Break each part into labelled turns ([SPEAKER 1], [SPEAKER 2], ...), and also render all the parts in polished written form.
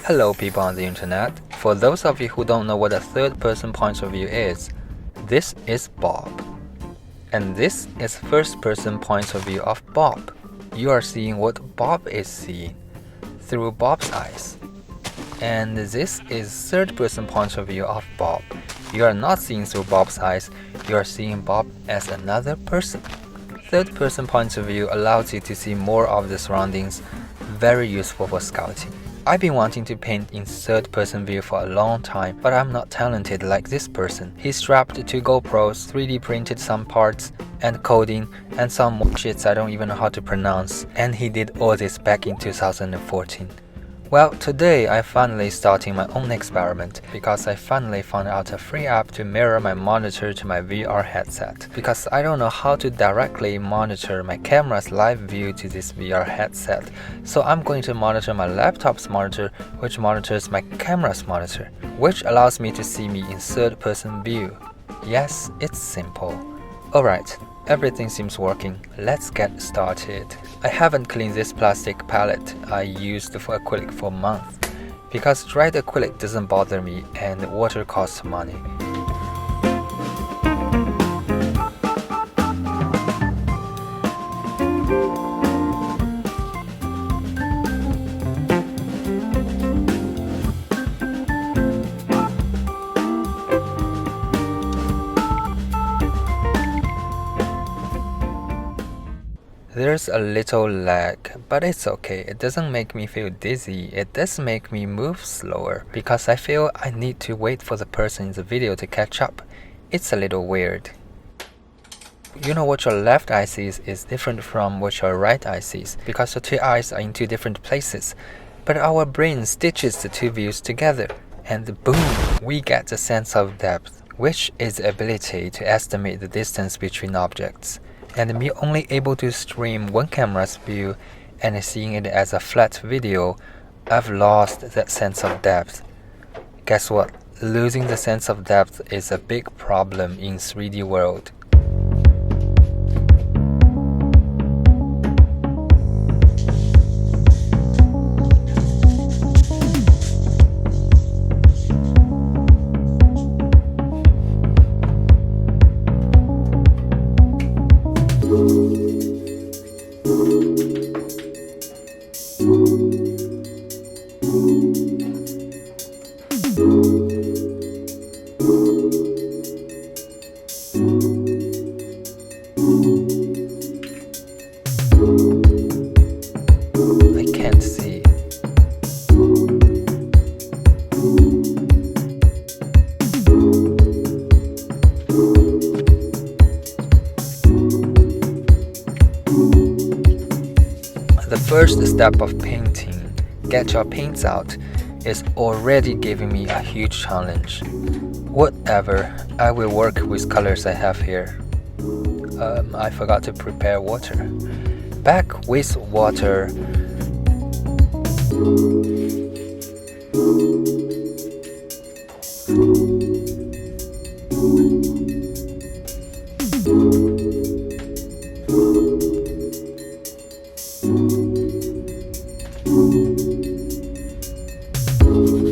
[SPEAKER 1] Hello people on the internet. For those of you who don't know what a third-person point of view is, this is Bob. And this is first-person point of view of Bob. You are seeing what Bob is seeing through Bob's eyes. And this is third-person point of view of Bob. You are not seeing through Bob's eyes, you are seeing Bob as another person. Third-person point of view allows you to see more of the surroundings, very useful for scouting. I've been wanting to paint in third-person view for a long time, but I'm not talented like this person. He strapped 2 GoPros, 3D printed some parts, and coding, and some shits I don't even know how to pronounce, and he did all this back in 2014. Well, today I finally starting my own experiment because I finally found out a free app to mirror my monitor to my VR headset. Because I don't know how to directly monitor my camera's live view to this VR headset, so I'm going to monitor my laptop's monitor, which monitors my camera's monitor, which allows me to see me in third-person view. Yes, it's simple. Alright, everything seems working. Let's get started. I haven't cleaned this plastic palette I used for acrylic for a month because dried acrylic doesn't bother me and water costs money. There's a little lag, but it's okay. It doesn't make me feel dizzy. It does make me move slower because I feel I need to wait for the person in the video to catch up. It's a little weird. You know what your left eye sees is different from what your right eye sees because the 2 eyes are in 2 different places. But our brain stitches the 2 views together and boom, we get a sense of depth, which is the ability to estimate the distance between objects. And me only able to stream one camera's view and seeing it as a flat video, I've lost that sense of depth. Guess what? Losing the sense of depth is a big problem in 3D world. I can't see. The first step of painting, get your paints out, is already giving me a huge challenge. Whatever, I will work with colors I have here. I forgot to prepare water. Back with water.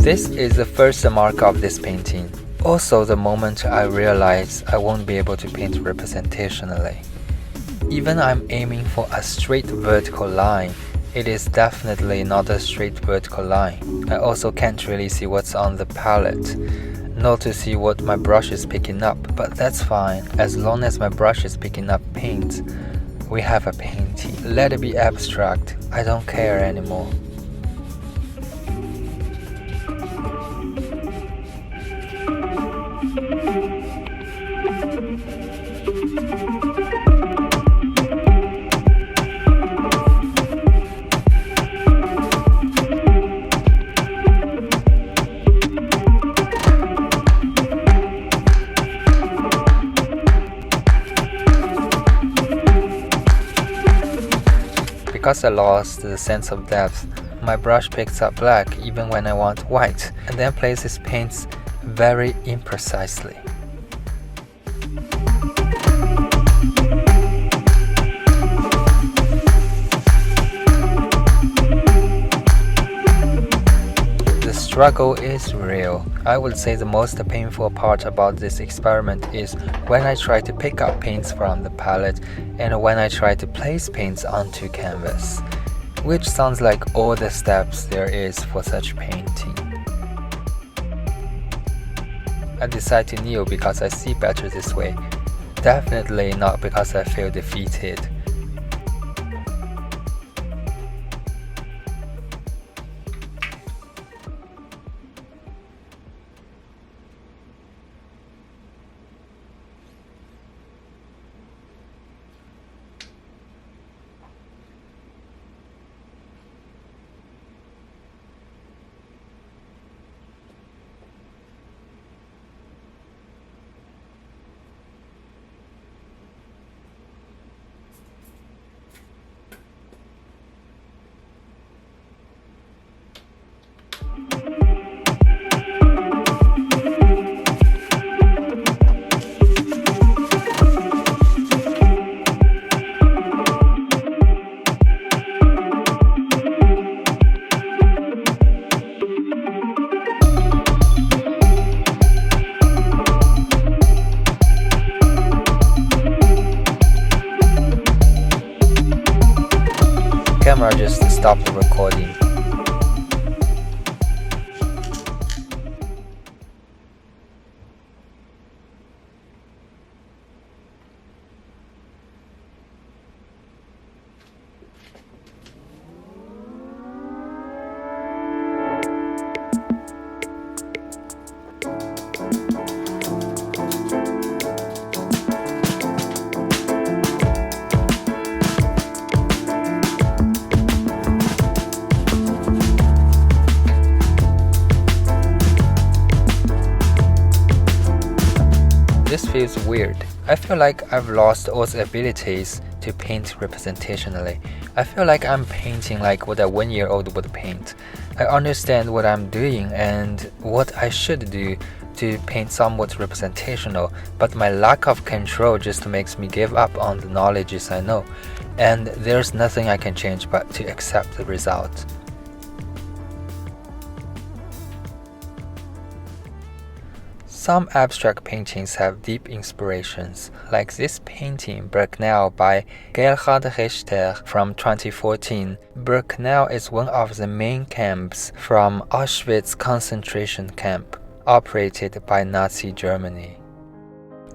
[SPEAKER 1] This is the first mark of this painting. Also the moment I realize I won't be able to paint representationally. Even I'm aiming for a straight vertical line, it is definitely not a straight vertical line. I also can't really see what's on the palette, nor to see what my brush is picking up, but that's fine. As long as my brush is picking up paint, we have a painting. Let it be abstract, I don't care anymore. Because I lost the sense of depth, my brush picks up black even when I want white, and then places paints very imprecisely. struggle is real. I would say the most painful part about this experiment is when I try to pick up paints from the palette and when I try to place paints onto canvas, which sounds like all the steps there is for such painting. I decide to kneel because I see better this way, definitely not because I feel defeated. Camera just stopped the recording. This feels weird. I feel like I've lost all the abilities to paint representationally. I feel like I'm painting like what a 1-year-old would paint. I understand what I'm doing and what I should do to paint somewhat representational, but my lack of control just makes me give up on the knowledges I know, and there's nothing I can change but to accept the result. Some abstract paintings have deep inspirations, like this painting Birkenau by Gerhard Richter from 2014. Birkenau is one of the main camps from Auschwitz concentration camp, operated by Nazi Germany.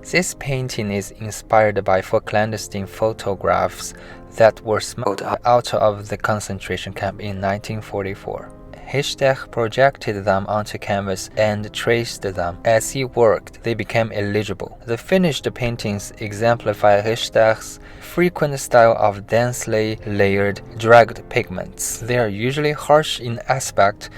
[SPEAKER 1] This painting is inspired by 4 clandestine photographs that were smuggled out of the concentration camp in 1944. Richter projected them onto canvas and traced them. As he worked, they became illegible. The finished paintings exemplify Richter's frequent style of densely layered, dragged pigments. They are usually harsh in aspect,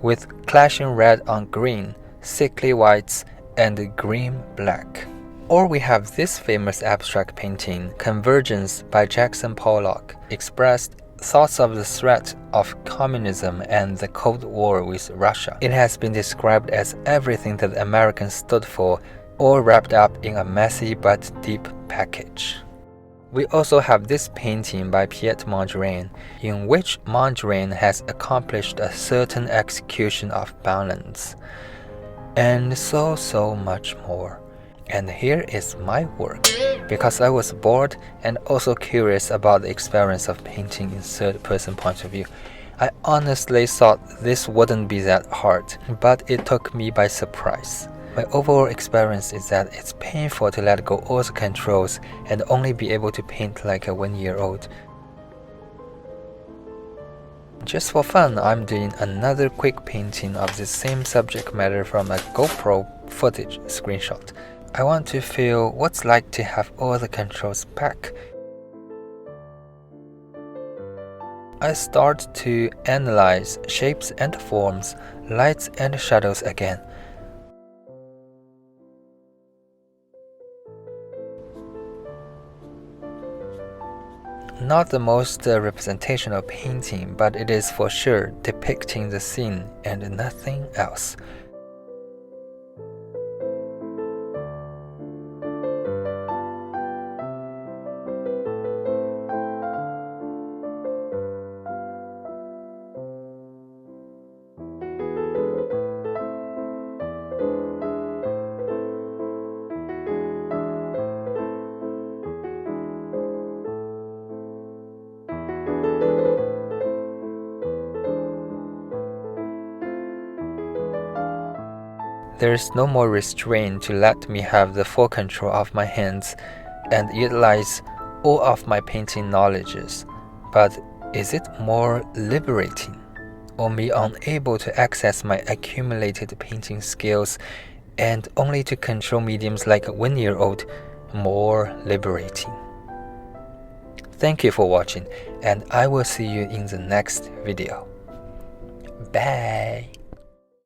[SPEAKER 1] with clashing red on green, sickly whites, and grim black. Or we have this famous abstract painting, Convergence by Jackson Pollock, expressed thoughts of the threat of communism and the Cold War with Russia. It has been described as everything that Americans stood for, all wrapped up in a messy but deep package. We also have this painting by Piet Mondrian, in which Mondrian has accomplished a certain execution of balance, and so much more. And here is my work. Because I was bored and also curious about the experience of painting in third-person point of view, I honestly thought this wouldn't be that hard, but it took me by surprise. My overall experience is that it's painful to let go all the controls and only be able to paint like a 1-year-old. Just for fun, I'm doing another quick painting of the same subject matter from a GoPro footage screenshot. I want to feel what's like to have all the controls back. I start to analyze shapes and forms, lights and shadows again. Not the most representational painting, but it is for sure depicting the scene and nothing else. there is no more restraint to let me have the full control of my hands and utilize all of my painting knowledges, but is it more liberating, or me unable to access my accumulated painting skills and only to control mediums like a 1-year-old more liberating? Thank you for watching, and I will see you in the next video. Bye!